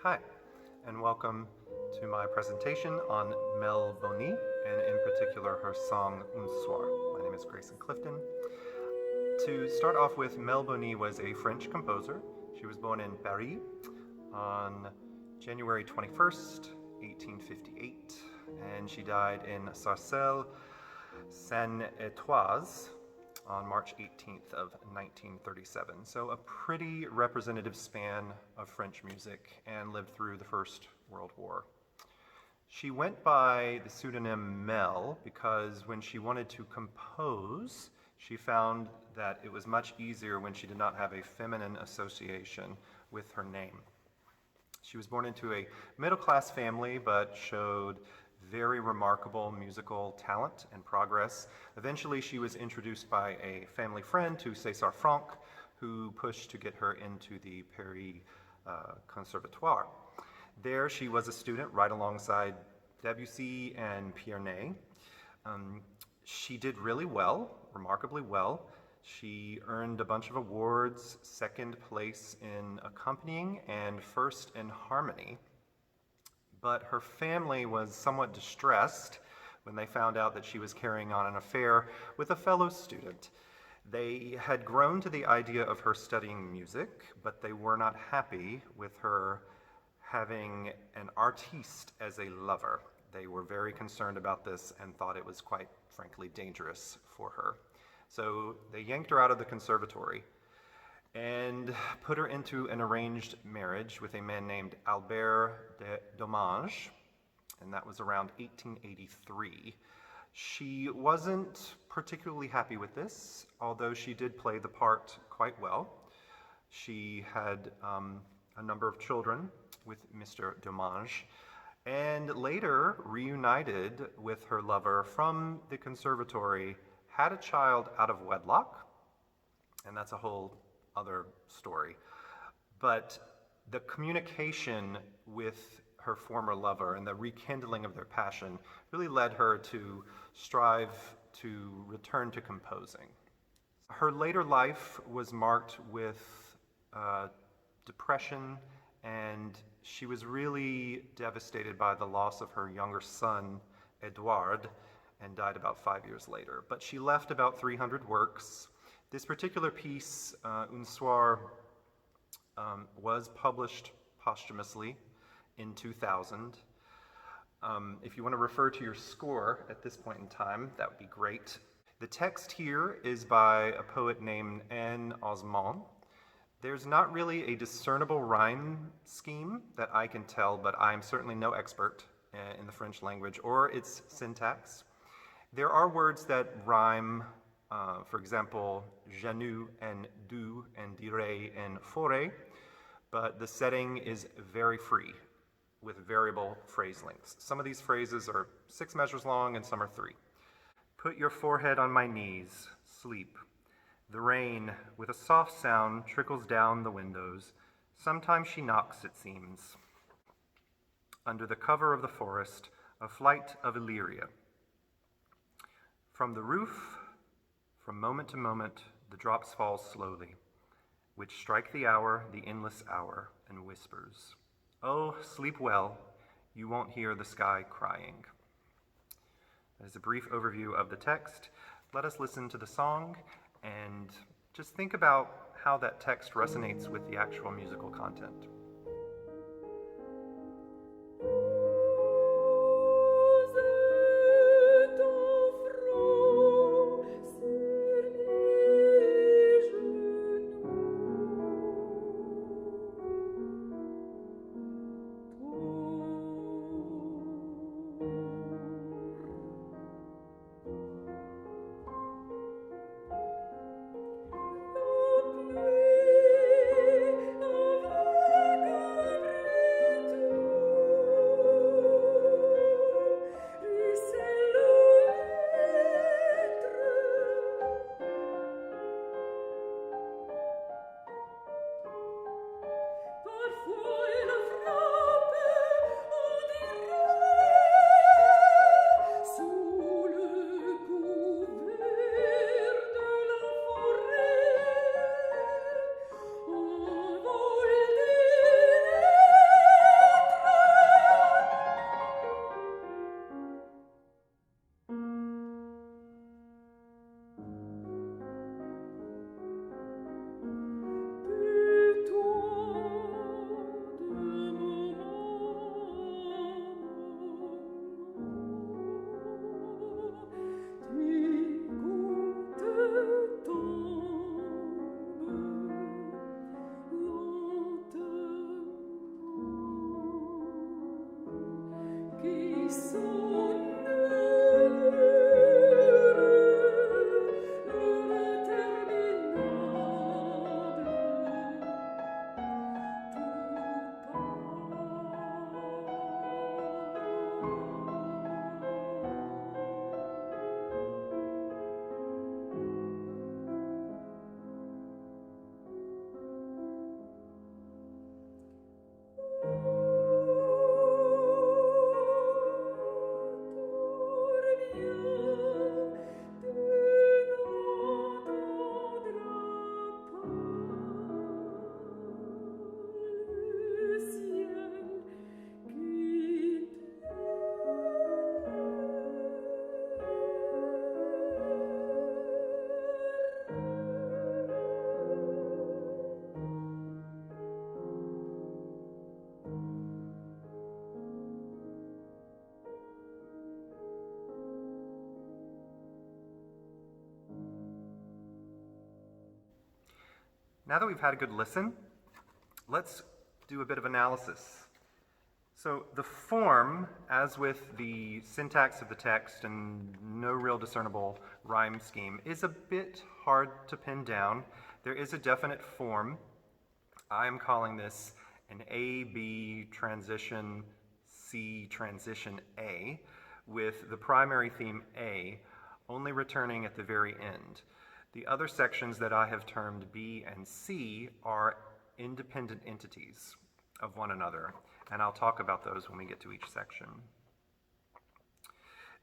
Hi, and welcome to my presentation on Mel Bonis, and in particular her song Un Soir. My name is Grayson Clifton. To start off with, Mel Bonis was a French composer. She was born in Paris on January 21st, 1858, and she died in Sarcelles, Seine-et-Oise on March 18th of 1937. So a pretty representative span of French music, and lived through the First World War. She went by the pseudonym Mel because when she wanted to compose, she found that it was much easier when she did not have a feminine association with her name. She was born into a middle-class family, but showed very remarkable musical talent and progress. Eventually, she was introduced by a family friend to César Franck, who pushed to get her into the Paris Conservatoire. There, she was a student right alongside Debussy and Pierre Ney. She did really well, remarkably well. She earned a bunch of awards, second place in accompanying and first in harmony. But her family was somewhat distressed when they found out that she was carrying on an affair with a fellow student. They had grown to the idea of her studying music, but they were not happy with her having an artiste as a lover. They were very concerned about this and thought it was quite frankly dangerous for her. So they yanked her out of the conservatory and put her into an arranged marriage with a man named Albert de Dommage, and that was around 1883. She wasn't particularly happy with this, although she did play the part quite well. She had a number of children with Mr. Dommage, and later reunited with her lover from the conservatory, had a child out of wedlock, and that's a whole other story. But the communication with her former lover and the rekindling of their passion really led her to strive to return to composing. Her later life was marked with depression, and she was really devastated by the loss of her younger son, Edouard, and died about 5 years later. But she left about 300 works. This particular piece, Un Soir, was published posthumously in 2000. If you want to refer to your score at this point in time, that would be great. The text here is by a poet named Anne Osmond. There's not really a discernible rhyme scheme that I can tell, but I'm certainly no expert in the French language or its syntax. There are words that rhyme. For example, genu and du and dire and forêt, but the setting is very free with variable phrase lengths. Some of these phrases are 6 measures long and some are 3. Put your forehead on my knees, sleep. The rain, with a soft sound, trickles down the windows. Sometimes she knocks, it seems. Under the cover of the forest, a flight of Illyria. From the roof, from moment to moment, the drops fall slowly, which strike the hour, the endless hour, and whispers, "Oh, sleep well, you won't hear the sky crying." That is a brief overview of the text. Let us listen to the song and just think about how that text resonates with the actual musical content. Avec Now that we've had a good listen, let's do a bit of analysis. So the form, as with the syntax of the text and no real discernible rhyme scheme, is a bit hard to pin down. There is a definite form. I'm calling this an A-B transition C transition A, with the primary theme A only returning at the very end. The other sections that I have termed B and C are independent entities of one another, and I'll talk about those when we get to each section.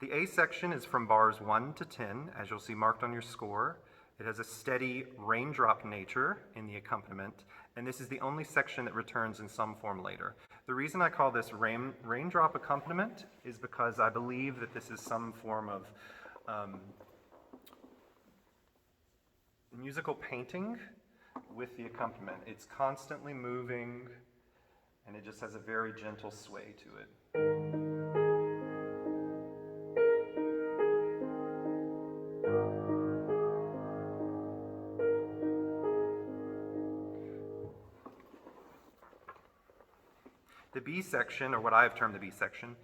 The A section is from bars 1 to 10, as you'll see marked on your score. It has a steady raindrop nature in the accompaniment, and this is the only section that returns in some form later. The reason I call this raindrop accompaniment is because I believe that this is some form of musical painting with the accompaniment. It's constantly moving, and it just has a very gentle sway to it. The B section, or what I have termed the B section,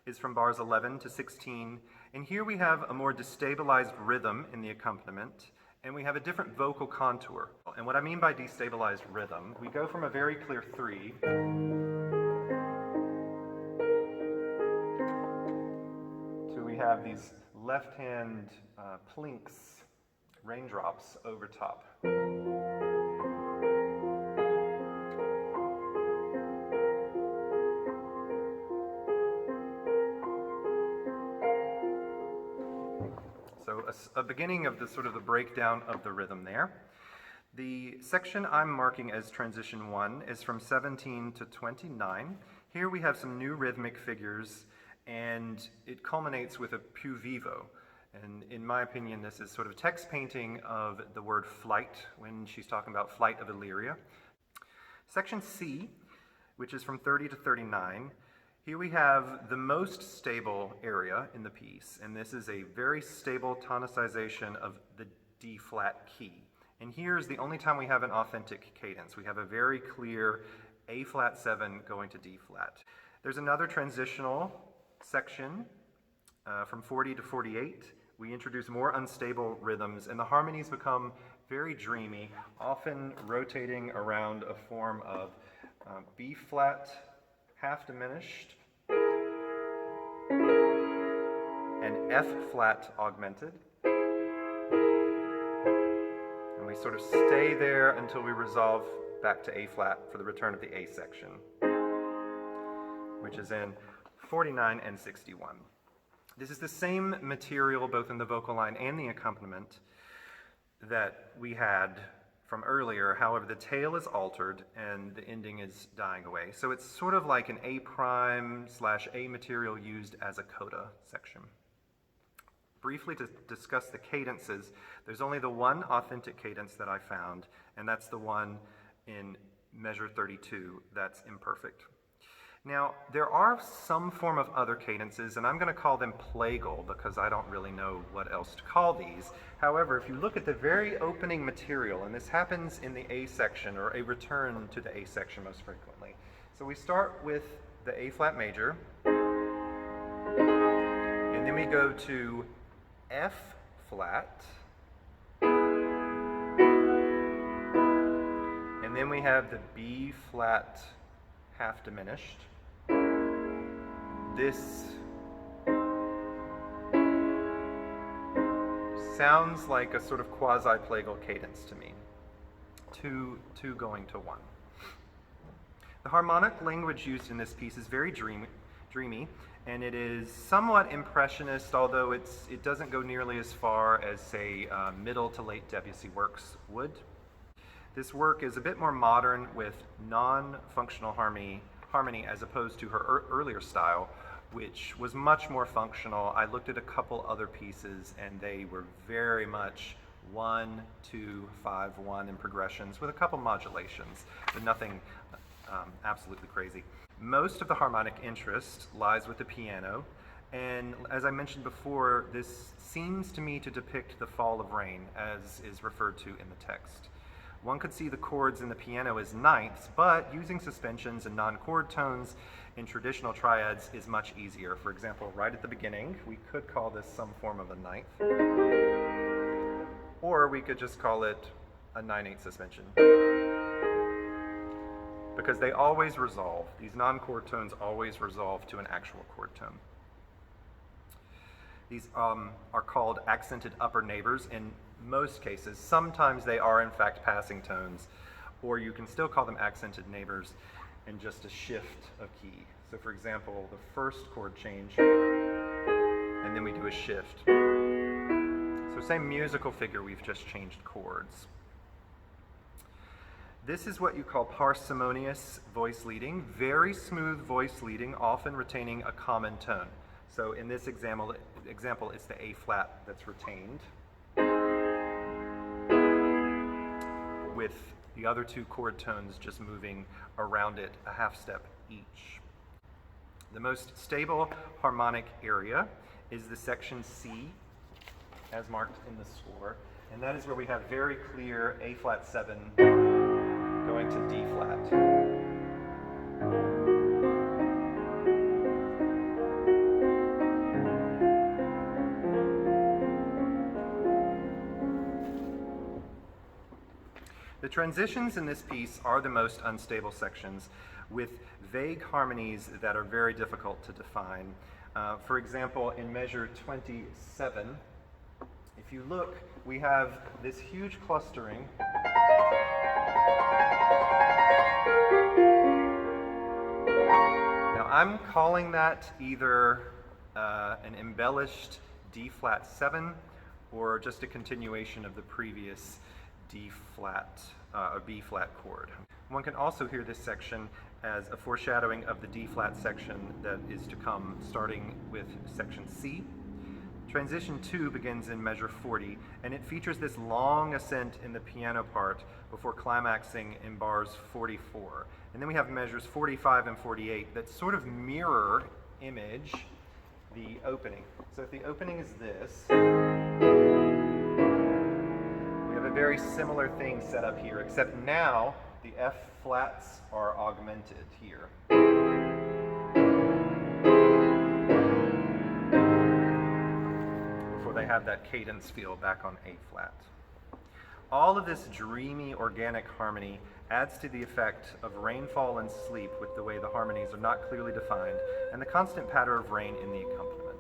is from bars 11 to 16, and here we have a more destabilized rhythm in the accompaniment, and we have a different vocal contour. And what I mean by destabilized rhythm, we go from a very clear 3 to we have these left-hand plinks, raindrops over top. So a beginning of the sort of the breakdown of the rhythm there. The section I'm marking as transition 1 is from 17 to 29. Here we have some new rhythmic figures, and it culminates with a più vivo. And in my opinion, this is sort of text painting of the word flight when she's talking about flight of Illyria. Section C, which is from 30 to 39, here we have the most stable area in the piece, and this is a very stable tonicization of the D flat key. And here's the only time we have an authentic cadence. We have a very clear A flat 7 going to D flat. There's another transitional section from 40 to 48. We introduce more unstable rhythms, and the harmonies become very dreamy, often rotating around a form of B flat half diminished and F flat augmented. And we sort of stay there until we resolve back to A flat for the return of the A section, which is in 49 and 61. This is the same material both in the vocal line and the accompaniment that we had from earlier. However, the tail is altered and the ending is dying away. So it's sort of like an A prime / A material used as a coda section. Briefly to discuss the cadences, there's only the one authentic cadence that I found, and that's the one in measure 32 that's imperfect. Now, there are some form of other cadences, and I'm going to call them plagal because I don't really know what else to call these. However, if you look at the very opening material, and this happens in the A section, or a return to the A section most frequently. So we start with the A flat major, And then we go to F flat. And then we have the B flat half diminished. This sounds like a sort of quasi-plagal cadence to me. Two going to one. The harmonic language used in this piece is very dreamy, and it is somewhat impressionist, although it doesn't go nearly as far as, say, middle to late Debussy works would. This work is a bit more modern with non-functional harmony as opposed to her earlier style, which was much more functional. I looked at a couple other pieces and they were very much 1, 2, 5, 1 in progressions with a couple modulations, but nothing absolutely crazy. Most of the harmonic interest lies with the piano, and as I mentioned before, this seems to me to depict the fall of rain, as is referred to in the text. One could see the chords in the piano as ninths, but using suspensions and non-chord tones in traditional triads is much easier. For example, right at the beginning, we could call this some form of a ninth, or we could just call it a 9/8 suspension. Because they always resolve. These non-chord tones always resolve to an actual chord tone. These are called accented upper neighbors in most cases. Sometimes they are in fact passing tones, or you can still call them accented neighbors in just a shift of key. So for example, the first chord change, and then we do a shift. So same musical figure, we've just changed chords. This is what you call parsimonious voice leading, very smooth voice leading, often retaining a common tone. So in this example it's the A flat that's retained, with the other two chord tones just moving around it a half step each. The most stable harmonic area is the section C, as marked in the score, and that is where we have very clear A flat 7 going to D flat. The transitions in this piece are the most unstable sections, with vague harmonies that are very difficult to define. For example, in measure 27, if you look, we have this huge clustering. Now I'm calling that either an embellished D flat 7 or just a continuation of the previous D flat or B flat chord. One can also hear this section as a foreshadowing of the D flat section that is to come, starting with section C. Transition 2 begins in measure 40, and it features this long ascent in the piano part before climaxing in bars 44. And then we have measures 45 and 48 that sort of mirror image the opening. So if the opening is this, we have a very similar thing set up here, except now the F flats are augmented here. Before they have that cadence feel back on A flat. All of this dreamy organic harmony adds to the effect of rainfall and sleep with the way the harmonies are not clearly defined and the constant patter of rain in the accompaniment.